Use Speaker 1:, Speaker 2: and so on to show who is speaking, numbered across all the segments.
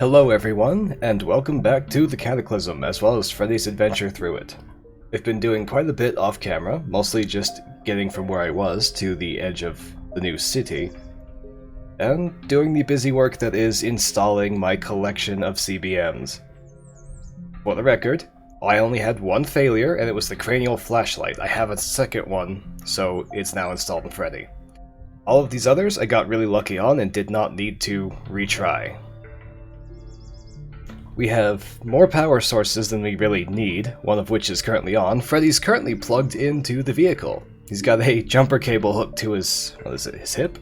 Speaker 1: Hello everyone, and welcome back to the Cataclysm, as well as Freddy's adventure through it. I've been doing quite a bit off camera, mostly just getting from where I was to the edge of the new city, and doing the busy work that is installing my collection of CBMs. For the record, I only had one failure, and it was the cranial flashlight. I have a second one, so it's now installed in Freddy. All of these others I got really lucky on and did not need to retry. We have more power sources than we really need, one of which is currently on. Freddy's currently plugged into the vehicle. He's got a jumper cable hooked to his, his hip?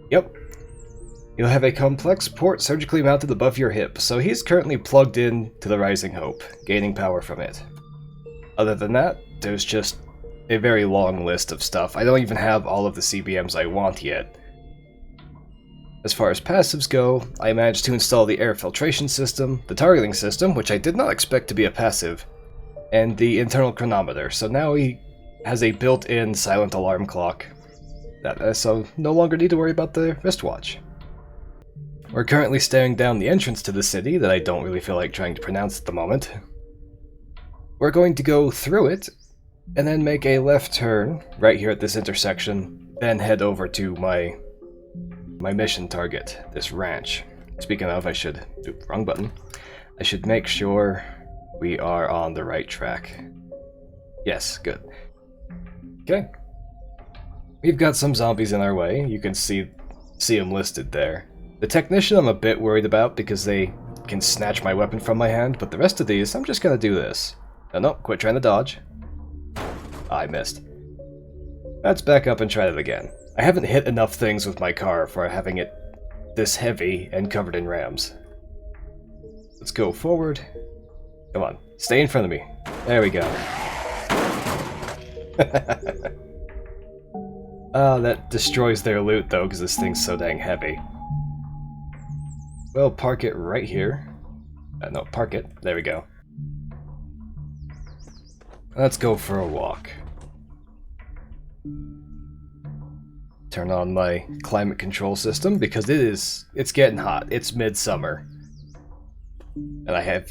Speaker 1: Yep. You'll have a complex port surgically mounted above your hip, so he's currently plugged in to the Rising Hope, gaining power from it. Other than that, there's just a very long list of stuff. I don't even have all of the CBMs I want yet. As far as passives go, I managed to install the air filtration system, the targeting system, which I did not expect to be a passive, and the internal chronometer, so now he has a built-in silent alarm clock, so no longer need to worry about the wristwatch. We're currently staring down the entrance to the city that I don't really feel like trying to pronounce at the moment. We're going to go through it, and then make a left turn right here at this intersection, then head over to my mission target, this ranch. Speaking of, wrong button. I should make sure we are on the right track. Yes, good. Okay. We've got some zombies in our way. You can see them listed there. The technician I'm a bit worried about because they can snatch my weapon from my hand, but the rest of these, I'm just gonna do this. No, quit trying to dodge. I missed. Let's back up and try it again. I haven't hit enough things with my car for having it this heavy and covered in rams. Let's go forward. Come on, stay in front of me. There we go. That destroys their loot though, because this thing's so dang heavy. Well, park it right here. No, park it. There we go. Let's go for a walk. Turn on my climate control system because it's getting hot. It's midsummer. And I have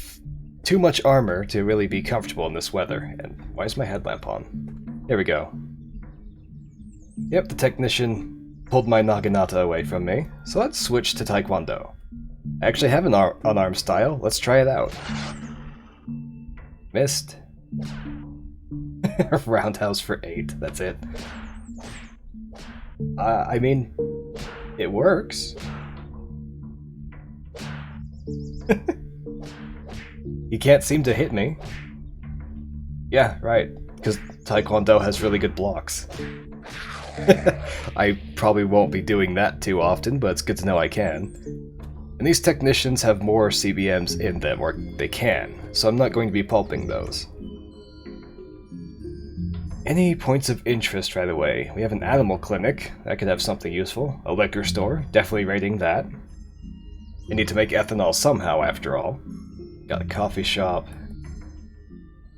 Speaker 1: too much armor to really be comfortable in this weather. And why is my headlamp on? There we go. Yep, the technician pulled my naginata away from me. So let's switch to Taekwondo. I actually have an unarmed style. Let's try it out. Missed. Roundhouse for 8. That's it. I mean, it works. He can't seem to hit me. Yeah, right, because Taekwondo has really good blocks. I probably won't be doing that too often, but it's good to know I can. And these technicians have more CBMs in them, or they can, so I'm not going to be pulping those. Any points of interest right away? We have an animal clinic. That could have something useful. A liquor store. Definitely raiding that. We need to make ethanol somehow, after all. Got a coffee shop.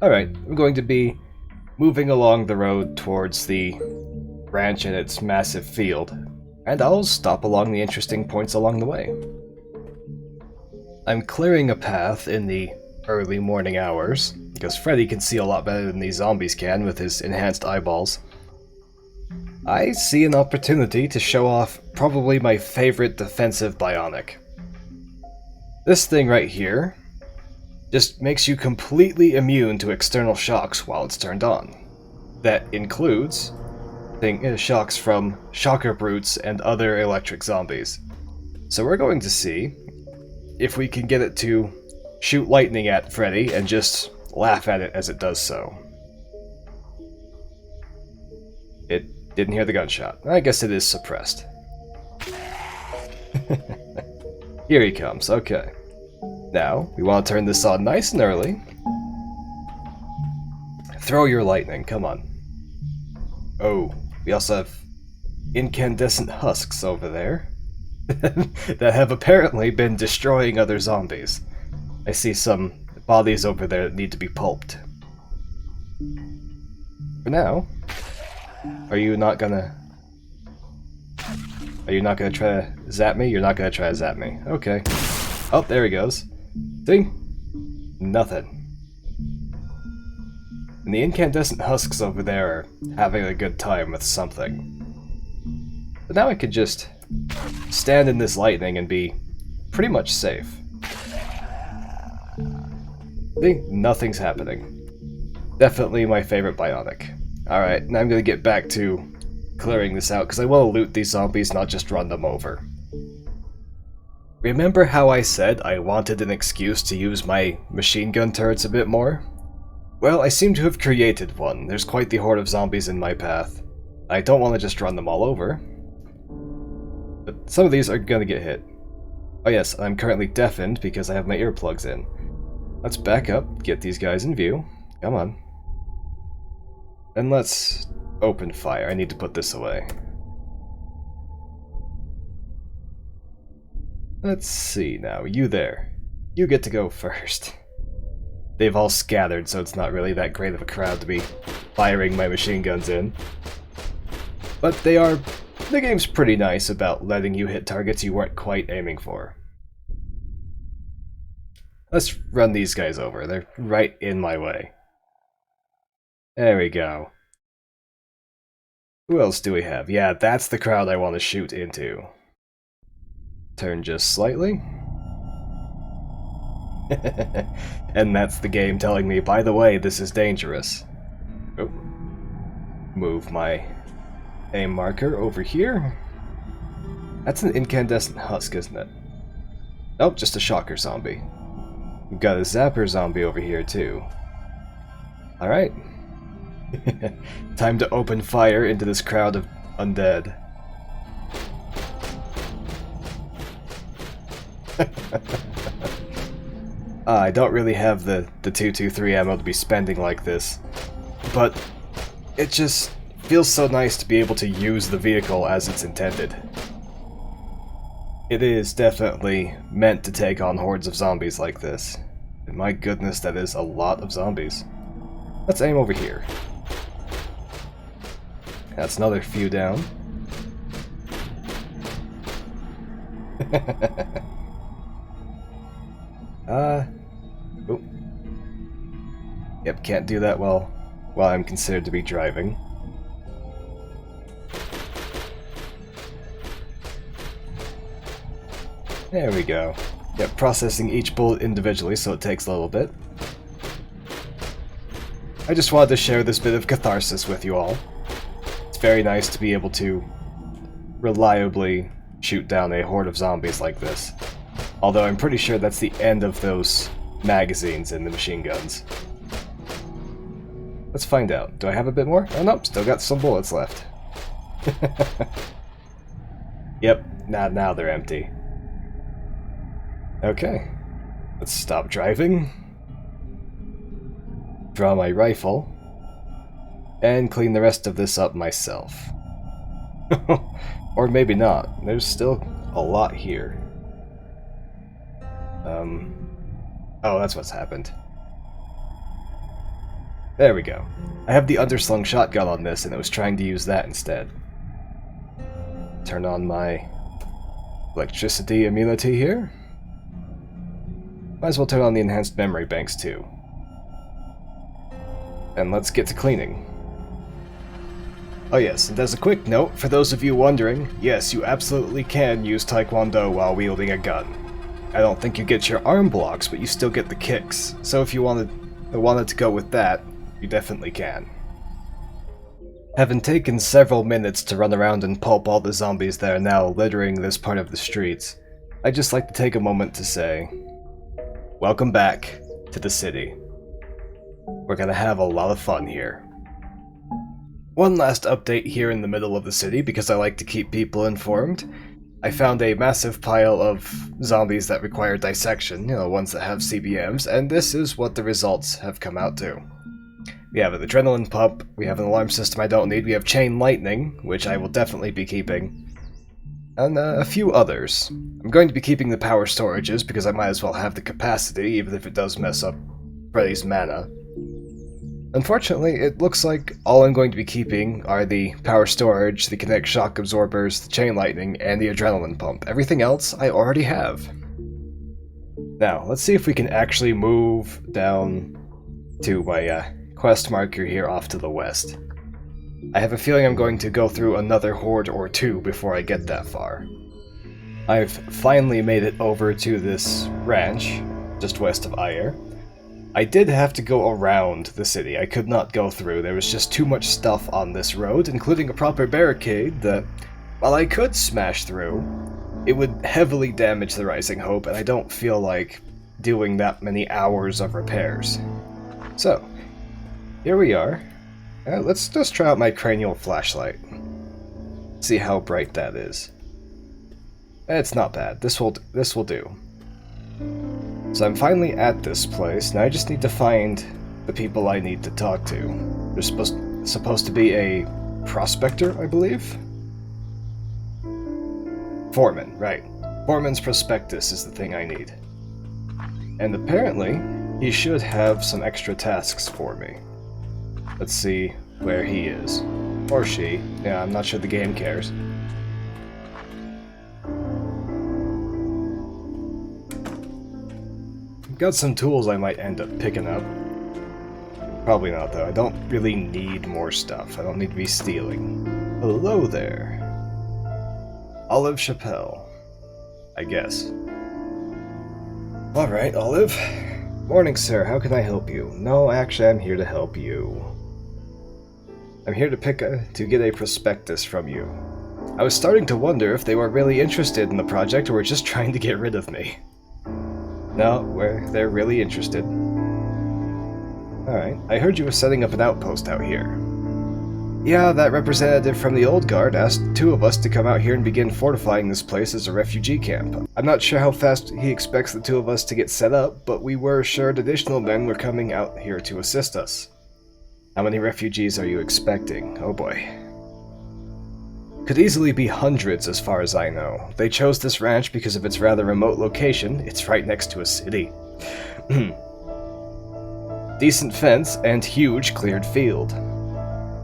Speaker 1: Alright, I'm going to be moving along the road towards the ranch and its massive field. And I'll stop along the interesting points along the way. I'm clearing a path in the early morning hours, because Freddy can see a lot better than these zombies can with his enhanced eyeballs. I see an opportunity to show off probably my favorite defensive bionic. This thing right here just makes you completely immune to external shocks while it's turned on. That includes shocks from shocker brutes and other electric zombies. So we're going to see if we can get it to shoot lightning at Freddy and just laugh at it as it does so. It didn't hear the gunshot. I guess it is suppressed. Here he comes, okay. Now, we want to turn this on nice and early. Throw your lightning, come on. Oh, we also have incandescent husks over there that have apparently been destroying other zombies. I see some bodies over there that need to be pulped. For now, are you not gonna try to zap me? You're not gonna try to zap me. Okay. Oh, there he goes. See? Nothing. And the incandescent husks over there are having a good time with something. But now I could just stand in this lightning and be pretty much safe. See? Nothing's happening. Definitely my favorite bionic. Alright, now I'm gonna get back to clearing this out, because I want to loot these zombies, not just run them over. Remember how I said I wanted an excuse to use my machine gun turrets a bit more? Well, I seem to have created one. There's quite the horde of zombies in my path. I don't want to just run them all over. But some of these are gonna get hit. Oh yes, I'm currently deafened because I have my earplugs in. Let's back up, get these guys in view. Come on. And let's open fire. I need to put this away. Let's see now. You there. You get to go first. They've all scattered, so it's not really that great of a crowd to be firing my machine guns in. But they are... the game's pretty nice about letting you hit targets you weren't quite aiming for. Let's run these guys over. They're right in my way. There we go. Who else do we have? Yeah, that's the crowd I want to shoot into. Turn just slightly. And that's the game telling me, by the way, this is dangerous. Oh. Move my aim marker over here. That's an incandescent husk, isn't it? Nope, just a shocker zombie. We've got a zapper zombie over here, too. Alright. Time to open fire into this crowd of undead. I don't really have the 223 ammo to be spending like this, but it just feels so nice to be able to use the vehicle as it's intended. It is definitely meant to take on hordes of zombies like this. And my goodness, that is a lot of zombies. Let's aim over here. That's another few down. Oh. Yep, can't do that while I'm considered to be driving. There we go. Yep, processing each bullet individually, so it takes a little bit. I just wanted to share this bit of catharsis with you all. It's very nice to be able to reliably shoot down a horde of zombies like this. Although I'm pretty sure that's the end of those magazines in the machine guns. Let's find out. Do I have a bit more? Oh nope, still got some bullets left. Yep, now they're empty. Okay, let's stop driving. Draw my rifle. And clean the rest of this up myself. Or maybe not. There's still a lot here. Oh, that's what's happened. There we go. I have the underslung shotgun on this, and it was trying to use that instead. Turn on my electricity immunity here. Might as well turn on the enhanced memory banks too. And let's get to cleaning. Oh yes, and as a quick note, for those of you wondering, yes, you absolutely can use Taekwondo while wielding a gun. I don't think you get your arm blocks, but you still get the kicks. So if you wanted to go with that, you definitely can. Having taken several minutes to run around and pulp all the zombies that are now littering this part of the streets, I'd just like to take a moment to say, welcome back to the city. We're gonna have a lot of fun here. One last update here in the middle of the city, because I like to keep people informed. I found a massive pile of zombies that require dissection, you know, ones that have CBMs, and this is what the results have come out to. We have an adrenaline pump, we have an alarm system I don't need, we have chain lightning, which I will definitely be keeping, and a few others. I'm going to be keeping the power storages because I might as well have the capacity, even if it does mess up Freddy's mana. Unfortunately, it looks like all I'm going to be keeping are the power storage, the kinetic shock absorbers, the chain lightning, and the adrenaline pump. Everything else I already have. Now, let's see if we can actually move down to my quest marker here off to the west. I have a feeling I'm going to go through another horde or two before I get that far. I've finally made it over to this ranch, just west of Ayer. I did have to go around the city. I could not go through. There was just too much stuff on this road, including a proper barricade that, while I could smash through, it would heavily damage the Rising Hope, and I don't feel like doing that many hours of repairs. So, here we are. Let's just try out my cranial flashlight. See how bright that is. It's not bad. This will do. So I'm finally at this place. Now I just need to find the people I need to talk to. There's supposed to be a prospector, I believe? Foreman, right. Foreman's prospectus is the thing I need. And apparently, he should have some extra tasks for me. Let's see where he is. Or she. Yeah, I'm not sure the game cares. Got some tools I might end up picking up. Probably not, though. I don't really need more stuff. I don't need to be stealing. Hello there. Olive Chappelle. I guess. Alright, Olive. Morning, sir. How can I help you? No, actually, I'm here to help you. I'm here to get a prospectus from you. I was starting to wonder if they were really interested in the project or were just trying to get rid of me. No, they're really interested. Alright, I heard you were setting up an outpost out here. Yeah, that representative from the old guard asked two of us to come out here and begin fortifying this place as a refugee camp. I'm not sure how fast he expects the two of us to get set up, but we were assured additional men were coming out here to assist us. How many refugees are you expecting? Oh boy. Could easily be hundreds as far as I know. They chose this ranch because of its rather remote location. It's right next to a city. Decent fence and huge cleared field.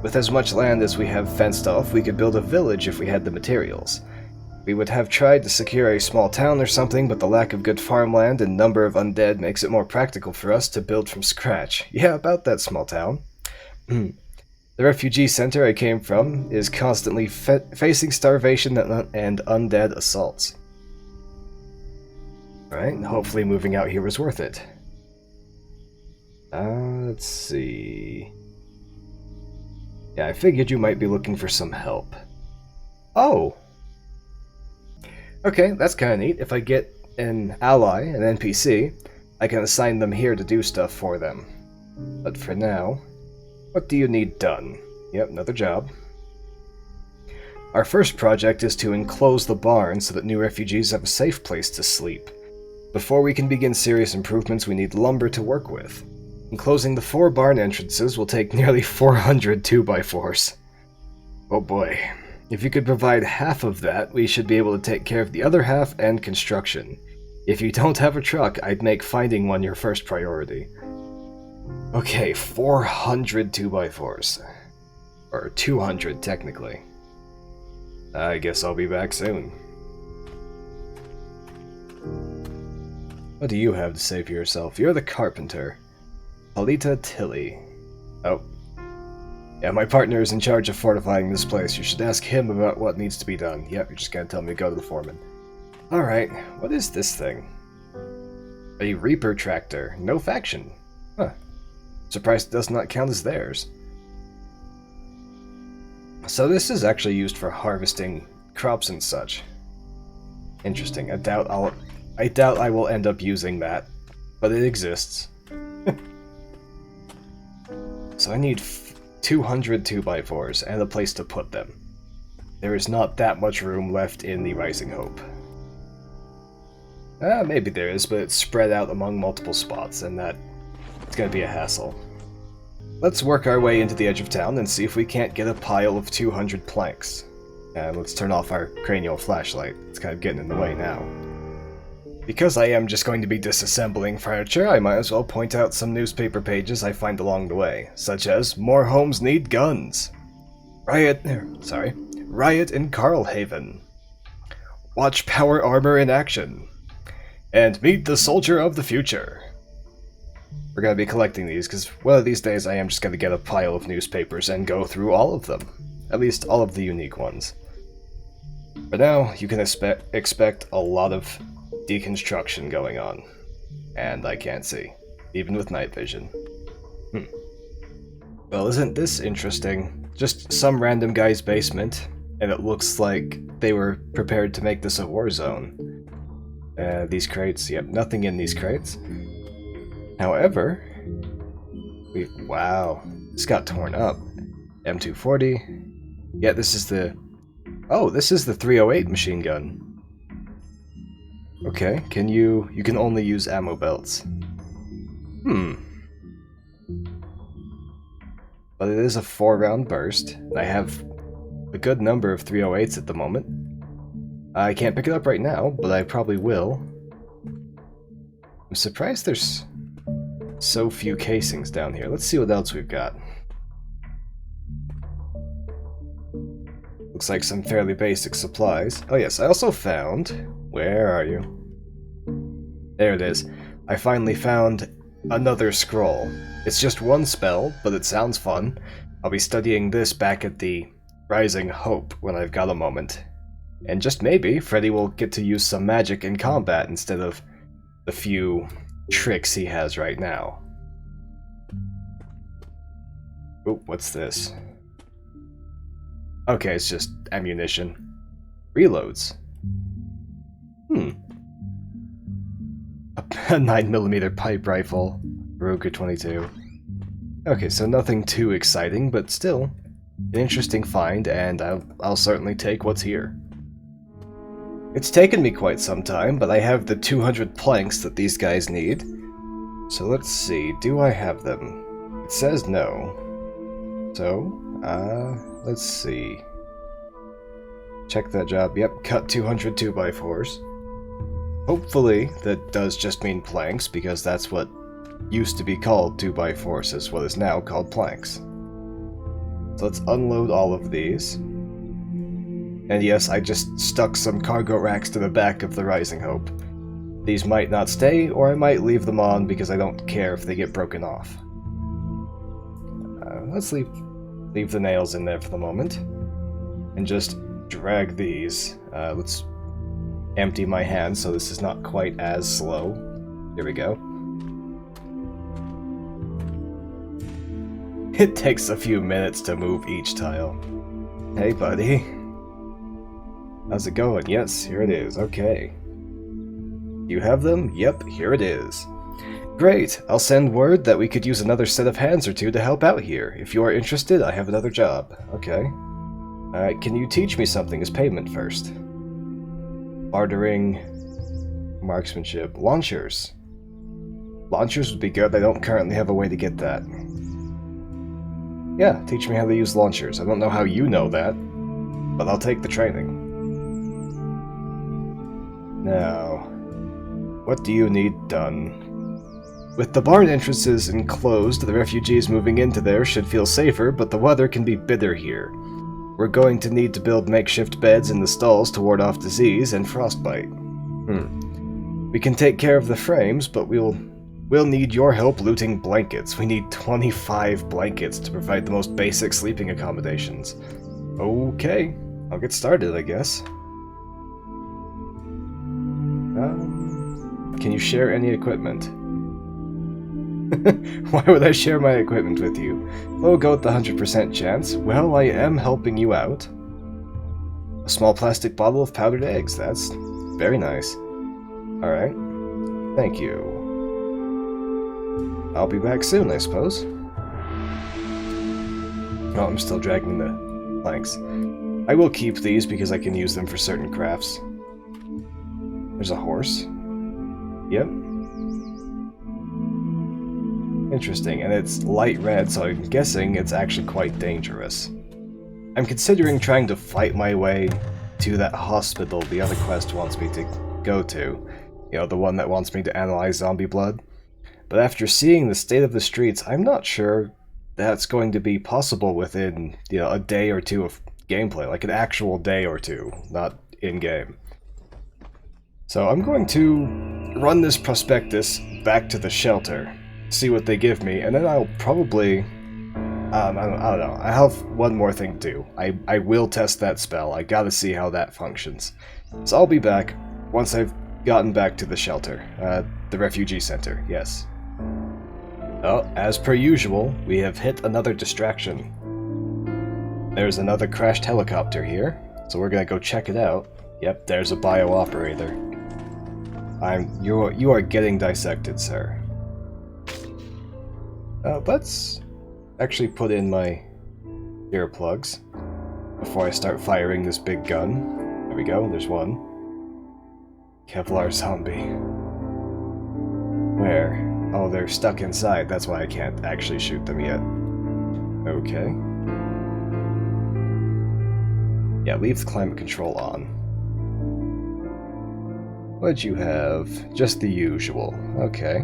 Speaker 1: With as much land as we have fenced off, we could build a village if we had the materials. We would have tried to secure a small town or something, but the lack of good farmland and number of undead makes it more practical for us to build from scratch. Yeah, about that small town. The refugee center I came from is constantly facing starvation and undead assaults. Alright, hopefully moving out here was worth it. Let's see... Yeah, I figured you might be looking for some help. Oh! Okay, that's kinda neat. If I get an ally, an NPC, I can assign them here to do stuff for them. But for now... What do you need done? Yep, another job. Our first project is to enclose the barn so that new refugees have a safe place to sleep. Before we can begin serious improvements, we need lumber to work with. Enclosing the 4 barn entrances will take nearly 400 2x4s. Oh boy. If you could provide half of that, we should be able to take care of the other half and construction. If you don't have a truck, I'd make finding one your first priority. Okay, 400 2x4s. Or 200, technically. I guess I'll be back soon. What do you have to say for yourself? You're the carpenter. Alita Tilly. Oh. Yeah, my partner is in charge of fortifying this place. You should ask him about what needs to be done. Yep, you're just gonna tell me to go to the foreman. Alright, what is this thing? A Reaper tractor. No faction. Huh. Surprised it does not count as theirs. So this is actually used for harvesting crops and such. Interesting. I doubt I will end up using that, but it exists. So I need 200 2x4s and a place to put them. There is not that much room left in the Rising Hope. Maybe there is, but it's spread out among multiple spots, and it's gonna be a hassle. Let's work our way into the edge of town and see if we can't get a pile of 200 planks. And let's turn off our cranial flashlight. It's kind of getting in the way now. Because I am just going to be disassembling furniture, I might as well point out some newspaper pages I find along the way, such as More Homes Need Guns, Riot in Carlhaven, Watch Power Armor in Action, And meet the soldier of the future. We're gonna be collecting these, because one of these days I am just gonna get a pile of newspapers and go through all of them. At least all of the unique ones. For now, you can expect a lot of deconstruction going on. And I can't see, even with night vision. Well, isn't this interesting? Just some random guy's basement, and it looks like they were prepared to make this a war zone. These crates, yep, nothing in these crates. However, wow, this got torn up. M240. Yeah, this is the... Oh, this is the 308 machine gun. Okay, you can only use ammo belts. But it is a 4-round burst. I have a good number of 308s at the moment. I can't pick it up right now, but I probably will. I'm surprised there's so few casings down here. Let's see what else we've got. Looks like some fairly basic supplies. Oh yes, I also found... Where are you? There it is. I finally found another scroll. It's just one spell, but it sounds fun. I'll be studying this back at the Rising Hope when I've got a moment. And just maybe, Freddy will get to use some magic in combat instead of the few tricks he has right now. Oh, what's this? Okay, it's just ammunition. Reloads. A 9mm pipe rifle. Ruger 22. Okay, so nothing too exciting, but still an interesting find, and I'll certainly take what's here. It's taken me quite some time, but I have the 200 planks that these guys need. So let's see, do I have them? It says no. So, let's see. Check that job. Yep, cut 200 2x4s. Hopefully that does just mean planks, because that's what used to be called 2x4s, is what is now called planks. So let's unload all of these. And yes, I just stuck some cargo racks to the back of the Rising Hope. These might not stay, or I might leave them on because I don't care if they get broken off. Let's leave the nails in there for the moment. And just drag these. Let's empty my hand so this is not quite as slow. Here we go. It takes a few minutes to move each tile. Hey, buddy. How's it going? Yes, here it is. Okay. You have them? Yep, here it is. Great! I'll send word that we could use another set of hands or two to help out here. If you are interested, I have another job. Okay. Alright, can you teach me something as payment first? Bartering... Marksmanship. Launchers. Launchers would be good. I don't currently have a way to get that. Yeah, teach me how to use launchers. I don't know how you know that, but I'll take the training. Now, what do you need done? With the barn entrances enclosed, the refugees moving into there should feel safer, but the weather can be bitter here. We're going to need to build makeshift beds in the stalls to ward off disease and frostbite. We can take care of the frames, but we'll need your help looting blankets. We need 25 blankets to provide the most basic sleeping accommodations. Okay, I'll get started, I guess. Can you share any equipment? Why would I share my equipment with you? Oh, go with the 100% chance. Well, I am helping you out. A small plastic bottle of powdered eggs. That's very nice. Alright. Thank you. I'll be back soon, I suppose. Oh, I'm still dragging the planks. I will keep these because I can use them for certain crafts. There's a horse. Yep. Interesting, and it's light red, so I'm guessing it's actually quite dangerous. I'm considering trying to fight my way to that hospital the other quest wants me to go to. You know, the one that wants me to analyze zombie blood. But after seeing the state of the streets, I'm not sure that's going to be possible within, you know, a day or two of gameplay. Like an actual day or two, not in-game. So I'm going to run this prospectus back to the shelter, see what they give me, and then I'll probably... I don't know. I have one more thing to do. I will test that spell. I gotta see how that functions. So I'll be back once I've gotten back to the shelter. The refugee center, yes. Oh, as per usual, we have hit another distraction. There's another crashed helicopter here, so we're gonna go check it out. Yep, there's a bio-operator. You are getting dissected, sir. Let's actually put in my earplugs before I start firing this big gun. There we go, there's one. Kevlar zombie. Where? Oh, they're stuck inside, that's why I can't actually shoot them yet. Okay. Yeah, leave the climate control on. What'd you have? Just the usual. Okay.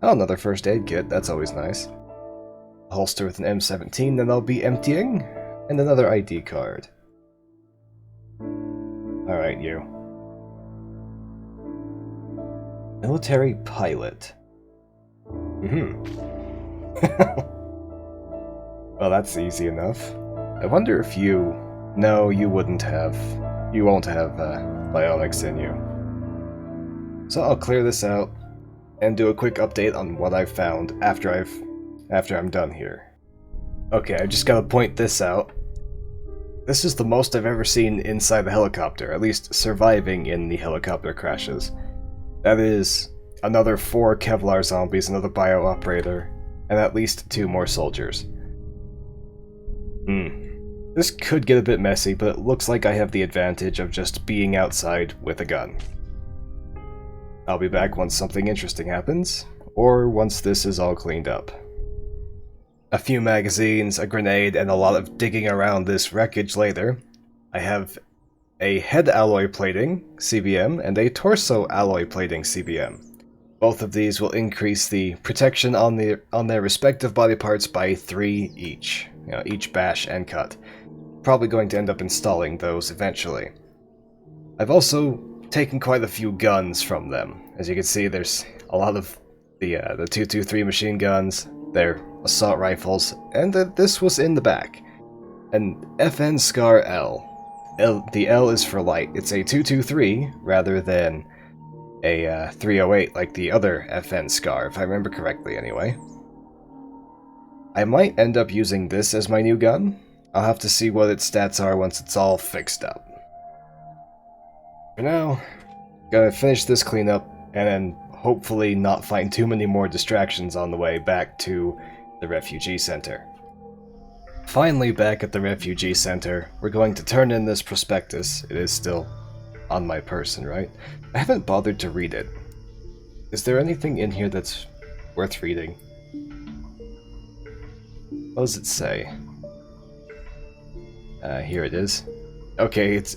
Speaker 1: Oh, another first aid kit, that's always nice. A holster with an M17 that I'll be emptying, and another ID card. Alright, you. Military pilot. Well, that's easy enough. I wonder if you... No, you wouldn't have. You won't have bionics in you. So I'll clear this out and do a quick update on what I've found after I'm done here. Okay, I just gotta point this out. This is the most I've ever seen inside the helicopter, at least surviving in the helicopter crashes. That is another 4 Kevlar zombies, another bio-operator, and at least 2 more soldiers. This could get a bit messy, but it looks like I have the advantage of just being outside with a gun. I'll be back once something interesting happens, or once this is all cleaned up. A few magazines, a grenade, and a lot of digging around this wreckage later, I have a head alloy plating, CBM, and a torso alloy plating, CBM. Both of these will increase the protection on their respective body parts by 3 each. You know, each bash and cut. Probably going to end up installing those eventually. I've also taken quite a few guns from them. As you can see, there's a lot of the 223 machine guns, their assault rifles, and this was in the back. An FN Scar L. The L is for light. It's a 223 rather than a 308 like the other FN Scar, if I remember correctly anyway. I might end up using this as my new gun. I'll have to see what its stats are once it's all fixed up. For now, gotta finish this cleanup, and then hopefully not find too many more distractions on the way back to the refugee center. Finally back at the refugee center, we're going to turn in this prospectus. It is still on my person, right? I haven't bothered to read it. Is there anything in here that's worth reading? What does it say? Here it is. Okay, it's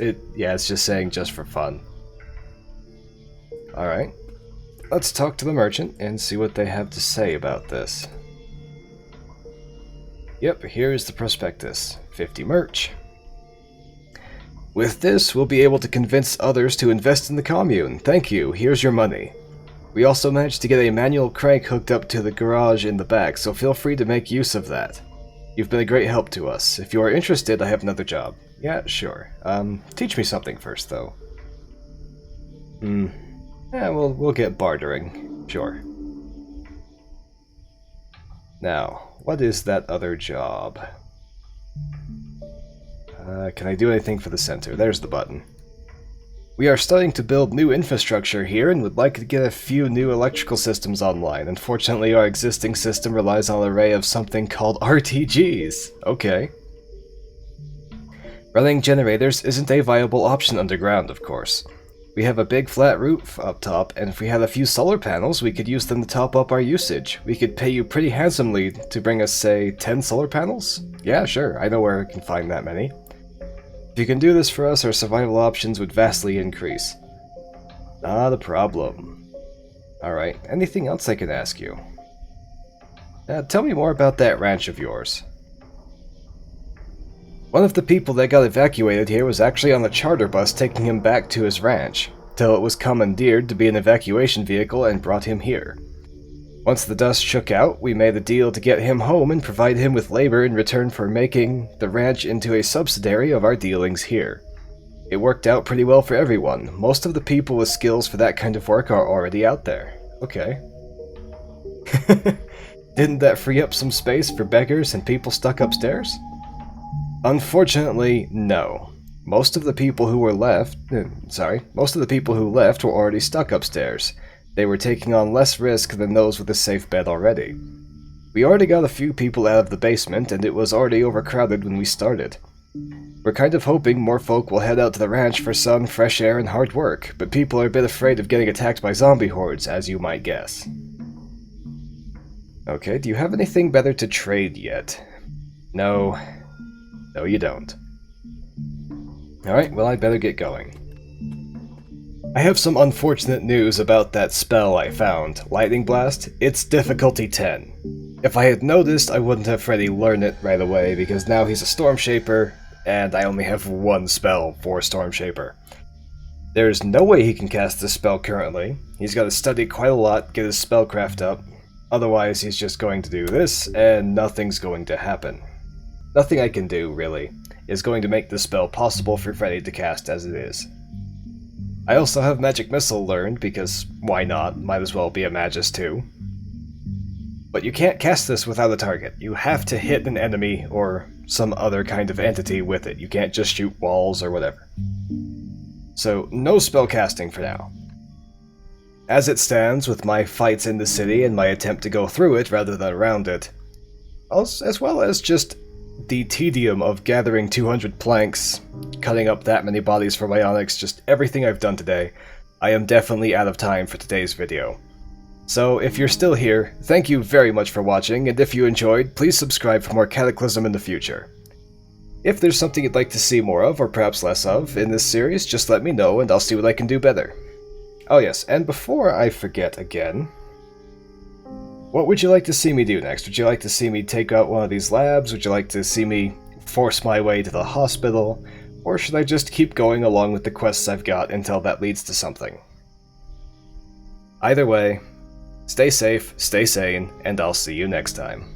Speaker 1: just saying just for fun. Alright. Let's talk to the merchant and see what they have to say about this. Yep, here's the prospectus. 50 merch. With this, we'll be able to convince others to invest in the commune. Thank you, here's your money. We also managed to get a manual crank hooked up to the garage in the back, so feel free to make use of that. You've been a great help to us. If you are interested, I have another job. Yeah, sure. Teach me something first, though. Yeah, we'll get bartering. Sure. Now, what is that other job? Can I do anything for the center? There's the button. We are starting to build new infrastructure here and would like to get a few new electrical systems online. Unfortunately, our existing system relies on an array of something called RTGs. Okay. Running generators isn't a viable option underground, of course. We have a big flat roof up top, and if we had a few solar panels, we could use them to top up our usage. We could pay you pretty handsomely to bring us, say, 10 solar panels? Yeah, sure, I know where I can find that many. If you can do this for us, our survival options would vastly increase. Not a problem. Alright, anything else I can ask you? Tell me more about that ranch of yours. One of the people that got evacuated here was actually on the charter bus taking him back to his ranch. until it was commandeered to be an evacuation vehicle and brought him here. Once the dust shook out, we made a deal to get him home and provide him with labor in return for making the ranch into a subsidiary of our dealings here. It worked out pretty well for everyone. Most of the people with skills for that kind of work are already out there. Okay. Didn't that free up some space for beggars and people stuck upstairs? Unfortunately, no. Most of the people who left were already stuck upstairs. They were taking on less risk than those with a safe bed already. We already got a few people out of the basement, and it was already overcrowded when we started. We're kind of hoping more folk will head out to the ranch for sun, fresh air, and hard work, but people are a bit afraid of getting attacked by zombie hordes, as you might guess. Okay, do you have anything better to trade yet? No. No, you don't. Alright, well, I better get going. I have some unfortunate news about that spell I found, Lightning Blast. It's difficulty 10. If I had noticed, I wouldn't have Freddy learn it right away, because now he's a Storm Shaper, and I only have one spell for Storm Shaper. There's no way he can cast this spell currently. He's got to study quite a lot, get his spellcraft up. Otherwise, he's just going to do this, and nothing's going to happen. Nothing I can do, really, is going to make this spell possible for Freddy to cast as it is. I also have Magic Missile learned, because why not? Might as well be a Magus too. But you can't cast this without a target. You have to hit an enemy or some other kind of entity with it. You can't just shoot walls or whatever. So, no spell casting for now. As it stands, with my fights in the city and my attempt to go through it rather than around it, as well as just the tedium of gathering 200 planks, cutting up that many bodies for bionics, just everything I've done today, I am definitely out of time for today's video. So if you're still here, thank you very much for watching, and if you enjoyed, please subscribe for more Cataclysm in the future. If there's something you'd like to see more of, or perhaps less of, in this series, just let me know and I'll see what I can do better. Oh yes, and before I forget again, what would you like to see me do next? Would you like to see me take out one of these labs? Would you like to see me force my way to the hospital? Or should I just keep going along with the quests I've got until that leads to something? Either way, stay safe, stay sane, and I'll see you next time.